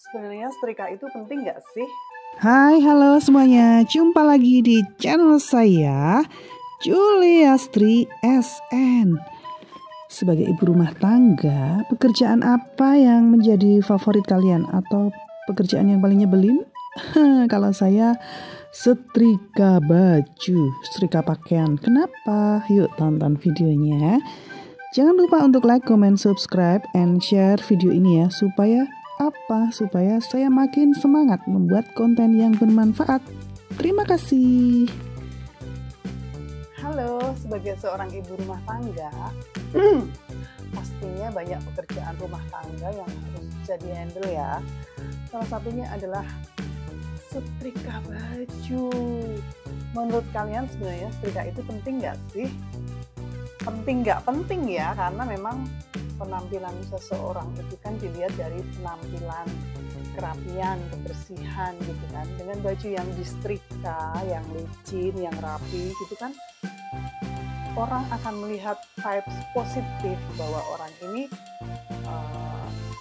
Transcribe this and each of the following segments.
Sebenarnya setrika itu penting nggak sih? Hai, halo semuanya. Jumpa lagi di channel saya, Juliastri SN. Sebagai ibu rumah tangga, pekerjaan apa yang menjadi favorit kalian? Atau pekerjaan yang paling nyebelin? Kalau saya, setrika baju, setrika pakaian. Kenapa? Yuk tonton videonya. Jangan lupa untuk like, comment, subscribe, and share video ini ya. Supaya saya makin semangat membuat konten yang bermanfaat. Terima kasih. Halo, sebagai seorang ibu rumah tangga, pastinya banyak pekerjaan rumah tangga yang harus jadi handle ya. Salah satunya adalah setrika baju. Menurut kalian sebenarnya setrika itu penting nggak sih? Penting nggak penting ya, karena memang penampilan seseorang itu kan dilihat dari penampilan, kerapian, kebersihan gitu kan. Dengan baju yang disetrika, yang licin, yang rapi gitu kan, orang akan melihat vibes positif bahwa orang ini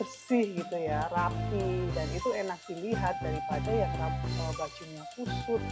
bersih gitu ya, rapi, dan itu enak dilihat daripada yang bajunya kusut,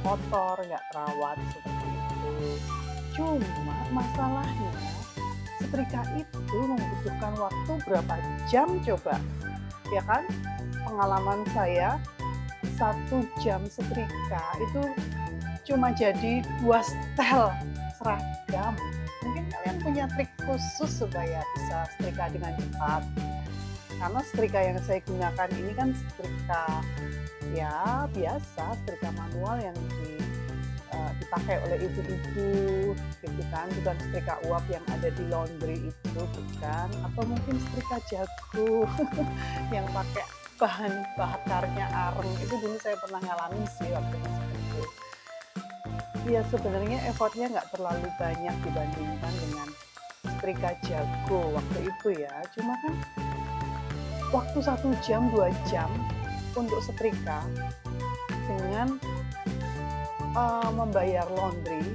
kotor, nggak terawat seperti itu. Cuma masalahnya setrika itu membutuhkan waktu berapa jam coba, ya kan? Pengalaman saya 1 jam setrika itu cuma jadi 2 setel seragam. Mungkin kalian punya trik khusus supaya bisa setrika dengan cepat. Karena setrika yang saya gunakan ini kan setrika ya biasa, setrika manual yang dipakai oleh ibu-ibu gitu kan, bukan setrika uap yang ada di laundry itu, bukan. Atau mungkin setrika jago yang pakai bahan bakarnya areng, itu dulu saya pernah ngalamin sih waktu masih kecil. Ya sebenarnya effortnya nggak terlalu banyak dibandingkan dengan setrika jago waktu itu ya, cuma kan waktu 1 jam 2 jam untuk setrika dengan membayar laundry,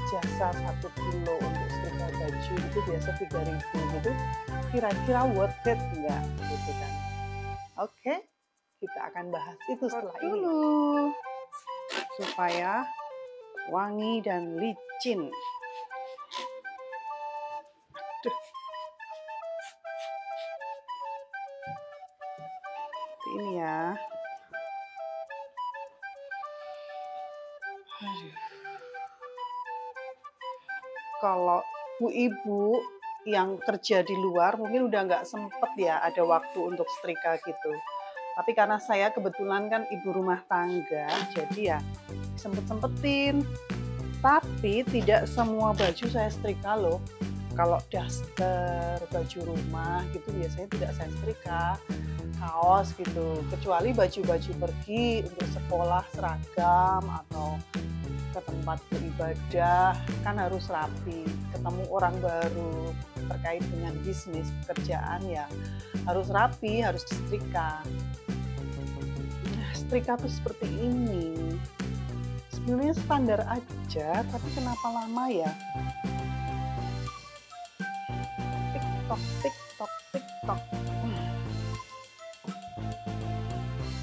jasa 1 kilo untuk setrika baju itu biasa 3.000 gitu, kira-kira worth it nggak gitu kan? Oke, kita akan bahas itu setelah ini supaya wangi dan licin. Aduh. Ini ya. Kalau ibu-ibu yang kerja di luar mungkin udah nggak sempet ya ada waktu untuk setrika gitu. Tapi karena saya kebetulan kan ibu rumah tangga, jadi ya sempet-sempetin. Tapi tidak semua baju saya setrika loh. Kalau daster, baju rumah gitu biasanya tidak saya setrika. Kaos gitu, kecuali baju-baju pergi untuk sekolah, seragam, atau ke tempat beribadah kan harus rapi, ketemu orang baru terkait dengan bisnis pekerjaan ya harus rapi, harus disetrika. Nah, setrika tuh seperti ini sebenarnya standar aja, tapi kenapa lama ya? Tiktok tiktok tiktok.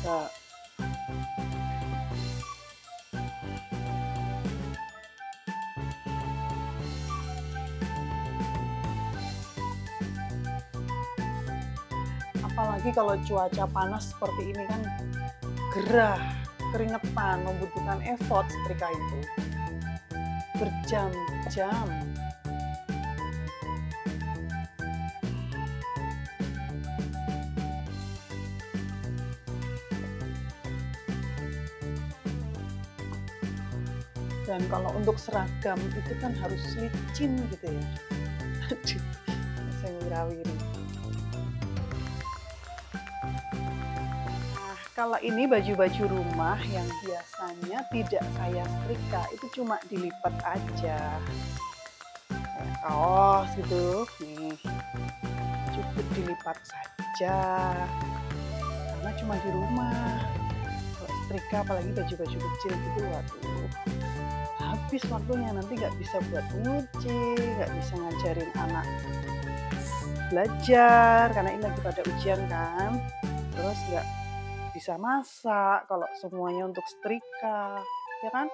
Nah, apalagi kalau cuaca panas seperti ini kan gerah, keringetan, membutuhkan effort setrika itu berjam-jam. Dan kalau untuk seragam itu kan harus licin gitu ya. Aduh, saya ngirawi ini. Nah, kalau ini baju-baju rumah yang biasanya tidak saya setrika, itu cuma dilipat aja. Kayak kaos gitu, nih. Cukup dilipat saja. Karena cuma di rumah. Kalau setrika apalagi baju-baju kecil gitu, waduh. Habis waktunya, nanti nggak bisa buat nyuci, nggak bisa ngajarin anak belajar karena ini lagi pada ujian kan. terus nggak bisa masak kalau semuanya untuk setrika, ya kan?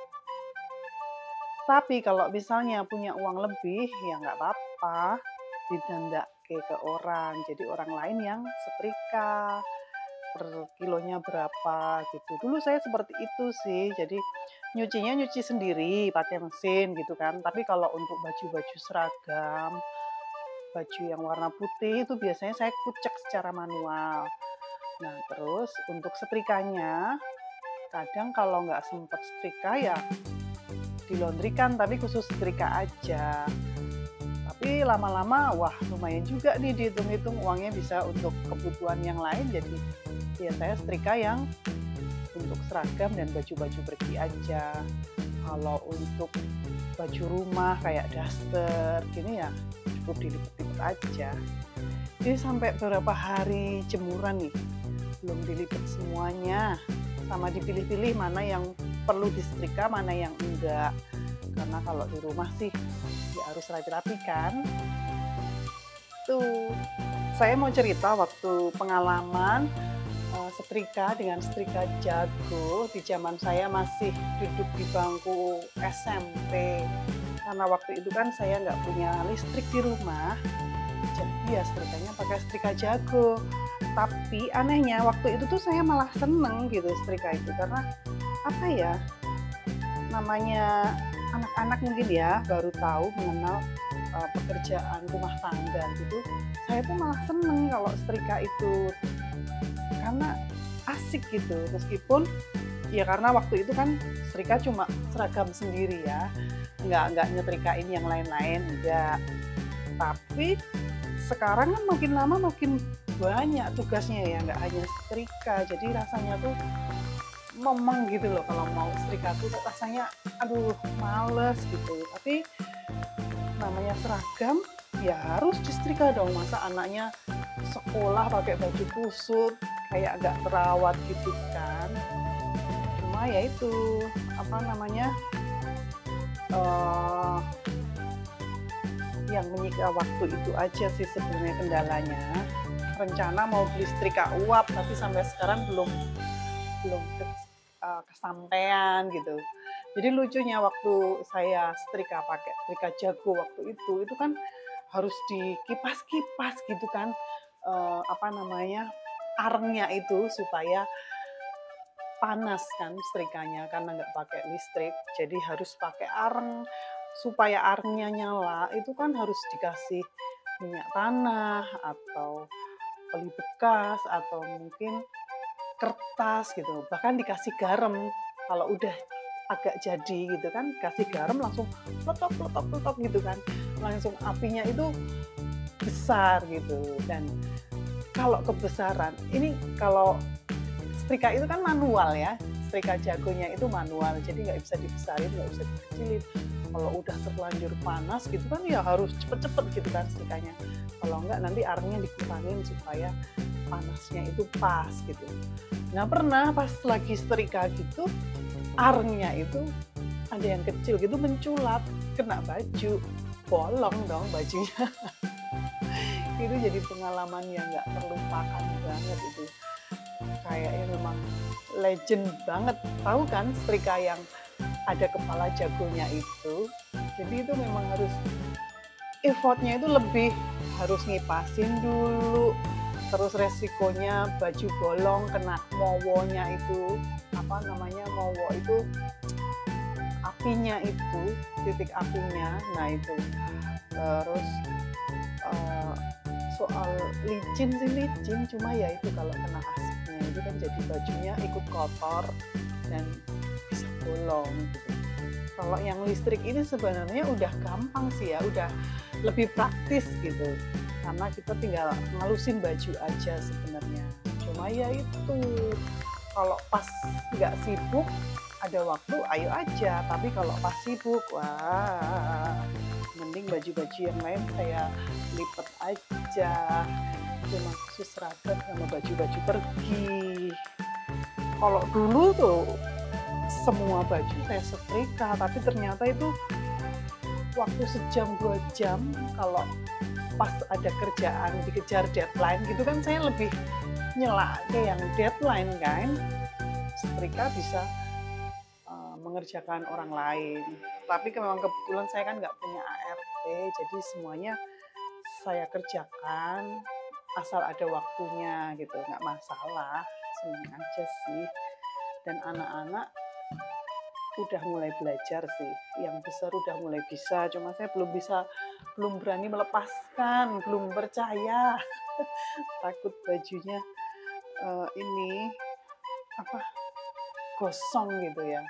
Tapi kalau misalnya punya uang lebih, ya nggak apa-apa, didandake ke orang. Jadi orang lain yang setrika, per kilonya berapa gitu. Dulu saya seperti itu sih, jadi nyucinya nyuci sendiri pakai mesin gitu kan. Tapi kalau untuk baju-baju seragam, baju yang warna putih itu biasanya saya kucek secara manual. Nah, terus untuk setrikanya, kadang kalau nggak sempet setrika ya dilondrikan, tapi khusus setrika aja. Tapi lama-lama, wah lumayan juga nih dihitung-hitung uangnya bisa untuk kebutuhan yang lain. Jadi ya saya setrika yang untuk seragam dan baju-baju pergi aja. Kalau untuk baju rumah kayak daster gini ya cukup dilipet-lipet aja. Jadi sampai beberapa hari jemuran nih belum dilipet semuanya, sama dipilih-pilih mana yang perlu disetrika, mana yang enggak. Karena kalau di rumah sih ya harus rapi-rapi kan. Tuh, saya mau cerita waktu pengalaman setrika dengan setrika jago di zaman saya masih duduk di bangku SMP. Karena waktu itu kan saya nggak punya listrik di rumah, jadi ya setrikanya pakai setrika jago. Tapi anehnya waktu itu tuh saya malah seneng gitu setrika itu, karena apa ya, namanya anak-anak mungkin ya baru tahu mengenal pekerjaan rumah tangga gitu. Saya tuh malah seneng kalau setrika itu, karena asik gitu. Meskipun ya karena waktu itu kan setrika cuma seragam sendiri ya, nggak nyetrikain yang lain-lain, enggak. Tapi sekarang kan makin lama makin banyak tugasnya ya, nggak hanya setrika. Jadi rasanya tuh memeng gitu loh kalau mau setrika tuh rasanya aduh males gitu. Tapi namanya seragam ya harus disetrika dong, masa anaknya sekolah pakai baju kusut kayak agak terawat gitu kan. Cuma ya itu apa namanya yang menyita waktu itu aja sih sebenarnya kendalanya. Rencana mau beli setrika uap tapi sampai sekarang belum kesampaian gitu. Jadi lucunya waktu saya setrika pakai setrika jago waktu itu kan harus dikipas-kipas gitu kan, apa namanya, arengnya itu supaya panas kan setrikanya karena nggak pakai listrik. Jadi harus pakai areng, supaya arengnya nyala itu kan harus dikasih minyak tanah atau oli bekas atau mungkin kertas gitu, bahkan dikasih garam. Kalau udah agak jadi gitu kan, kasih garam langsung peletok gitu kan, langsung apinya itu besar gitu. Dan kalau kebesaran ini, kalau setrika itu kan manual ya, setrika jagonya itu manual, jadi nggak bisa dibesarin, nggak bisa dikecilin. Kalau udah terlanjur panas gitu kan ya harus cepet-cepet gitu kan setrikanya. Kalau enggak nanti arengnya dikurangin supaya panasnya itu pas gitu. Nah pernah pas lagi setrika gitu, arengnya itu ada yang kecil gitu menculat, kena baju, bolong dong bajunya. Itu jadi pengalaman yang nggak terlupakan banget itu. Kayaknya memang legend banget. Tahu kan setrika yang ada kepala jagonya itu? Jadi itu memang harus effortnya itu lebih, harus ngipasin dulu, terus resikonya baju bolong kena mowonya itu, apa namanya, mowo itu apinya itu, titik apinya, nah itu. Terus soal licin sih licin, cuma ya itu kalau kena asapnya itu kan jadi bajunya ikut kotor dan bisa bolong gitu. Kalau yang listrik ini sebenarnya udah gampang sih ya, udah lebih praktis gitu, karena kita tinggal ngalusin baju aja sebenarnya. Cuma ya itu, kalau pas nggak sibuk ada waktu ayo aja, tapi kalau pas sibuk wah mending baju-baju yang lain saya lipet aja, cuma khusus seragam sama baju-baju pergi. Kalau dulu tuh semua baju saya setrika, tapi ternyata itu waktu sejam 2 jam. Kalau pas ada kerjaan dikejar deadline gitu kan saya lebih nyelake yang deadline kan, setrika bisa mengerjakan orang lain. Tapi memang kebetulan saya kan nggak punya ART, jadi semuanya saya kerjakan asal ada waktunya gitu, nggak masalah, senang aja sih. Dan anak-anak udah mulai belajar sih, yang besar udah mulai bisa, cuma saya belum berani melepaskan, belum percaya. Takut bajunya ini apa gosong gitu ya.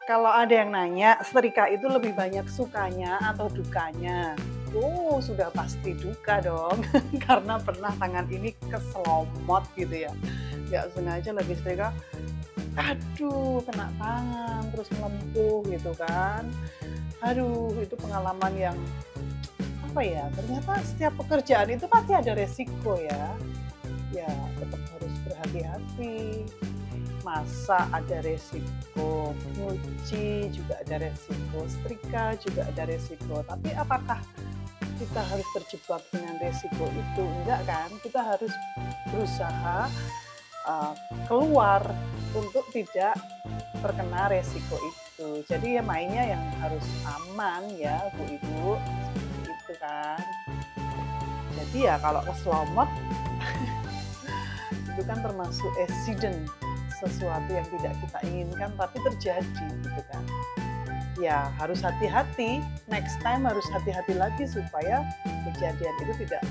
Kalau ada yang nanya, setrika itu lebih banyak sukanya atau dukanya? Oh, sudah pasti duka dong. Karena pernah tangan ini keselomot gitu ya. Nggak sengaja lagi setrika, aduh kena tangan, terus melempuh gitu kan. Aduh, itu pengalaman yang apa ya, ternyata setiap pekerjaan itu pasti ada resiko ya. Ya, tetap harus berhati-hati. Masak ada resiko, nyuci juga ada resiko, setrika juga ada resiko. Tapi apakah kita harus terjebak dengan resiko itu? Enggak kan? Kita harus berusaha keluar untuk tidak terkena resiko itu. Jadi ya mainnya yang harus aman ya Bu Ibu, seperti itu kan. Jadi ya kalau keselomot itu kan termasuk accident, sesuatu yang tidak kita inginkan tapi terjadi gitu kan. Ya harus hati-hati, next time harus hati-hati lagi supaya kejadian itu tidak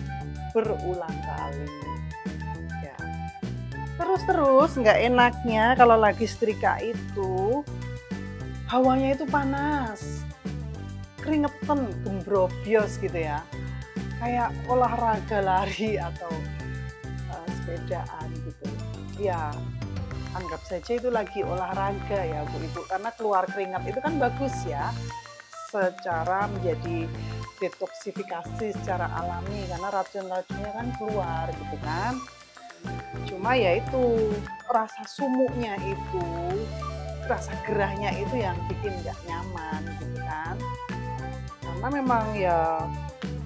berulang kali. Ya. Terus nggak enaknya kalau lagi setrika itu hawanya itu panas, keringetan, gembrobios gitu ya, kayak olahraga lari atau sepedaan gitu. Ya anggap saja itu lagi olahraga ya Bu Ibu, karena keluar keringat itu kan bagus ya, secara menjadi detoksifikasi secara alami, karena racun-racunnya kan keluar gitu kan. Cuma ya itu rasa sumuknya itu, rasa gerahnya itu yang bikin nggak nyaman gitu kan, karena memang ya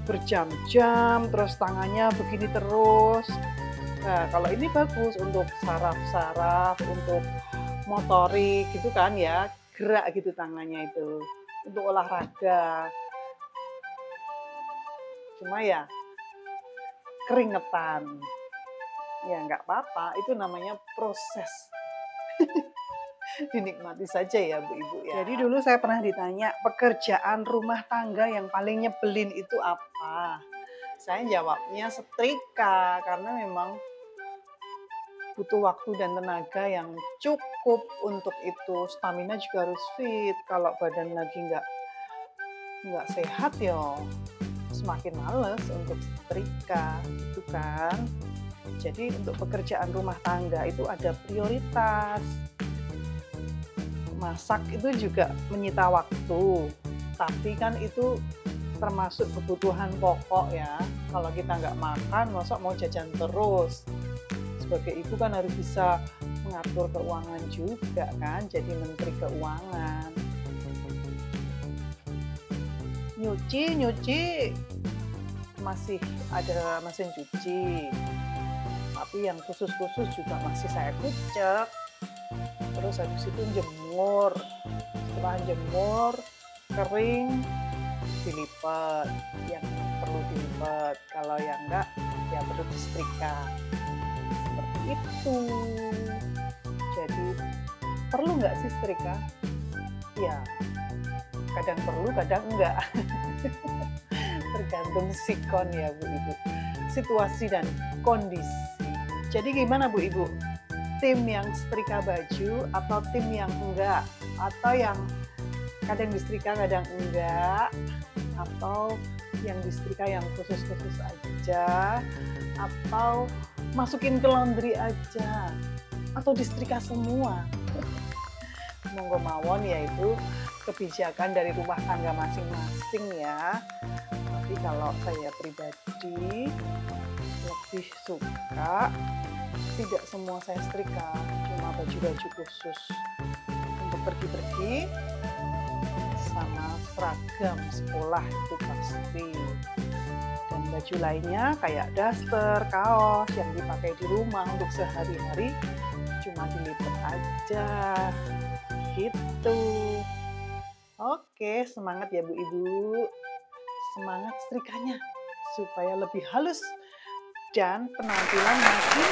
berjam-jam terus tangannya begini terus. Nah, kalau ini bagus untuk saraf-saraf, untuk motorik gitu kan ya, gerak gitu tangannya itu, untuk olahraga. Cuma ya keringetan, ya nggak apa-apa, itu namanya proses. Dinikmati saja ya Bu Ibu ya. Jadi dulu saya pernah ditanya, pekerjaan rumah tangga yang paling nyebelin itu apa? Saya jawabnya setrika, karena memang butuh waktu dan tenaga yang cukup untuk itu. Stamina juga harus fit. Kalau badan lagi nggak sehat ya semakin males untuk setrika, gitu kan. Jadi untuk pekerjaan rumah tangga itu ada prioritas. Masak itu juga menyita waktu, tapi kan itu termasuk kebutuhan pokok ya. Kalau kita nggak makan, masa mau jajan terus? Sebagai ibu kan harus bisa mengatur keuangan juga kan, jadi menteri keuangan. Nyuci masih ada mesin cuci, tapi yang khusus juga masih saya kucek. Terus habis itu jemur, setelah jemur kering dilipat, yang perlu dilipat, kalau yang enggak ya perlu disetrika, seperti itu. Jadi perlu nggak sih setrika? Ya kadang perlu, kadang enggak. Tergantung sikon ya Bu Ibu, situasi dan kondisi. Jadi gimana Bu Ibu? Tim yang setrika baju atau tim yang enggak? Atau yang kadang disetrika kadang enggak? Atau yang disetrika yang khusus-khusus aja? Atau masukin ke laundry aja? Atau disetrika semua? Monggo mawon, yaitu kebijakan dari rumah tangga masing-masing ya. Tapi kalau saya pribadi lebih suka tidak semua saya setrika, cuma baju-baju khusus untuk pergi-pergi sama seragam sekolah itu pasti. Dan baju lainnya kayak daster, kaos yang dipakai di rumah untuk sehari-hari cuma dilipat aja. Gitu. Oke, semangat ya Bu Ibu. Semangat setrikanya supaya lebih halus dan penampilan makin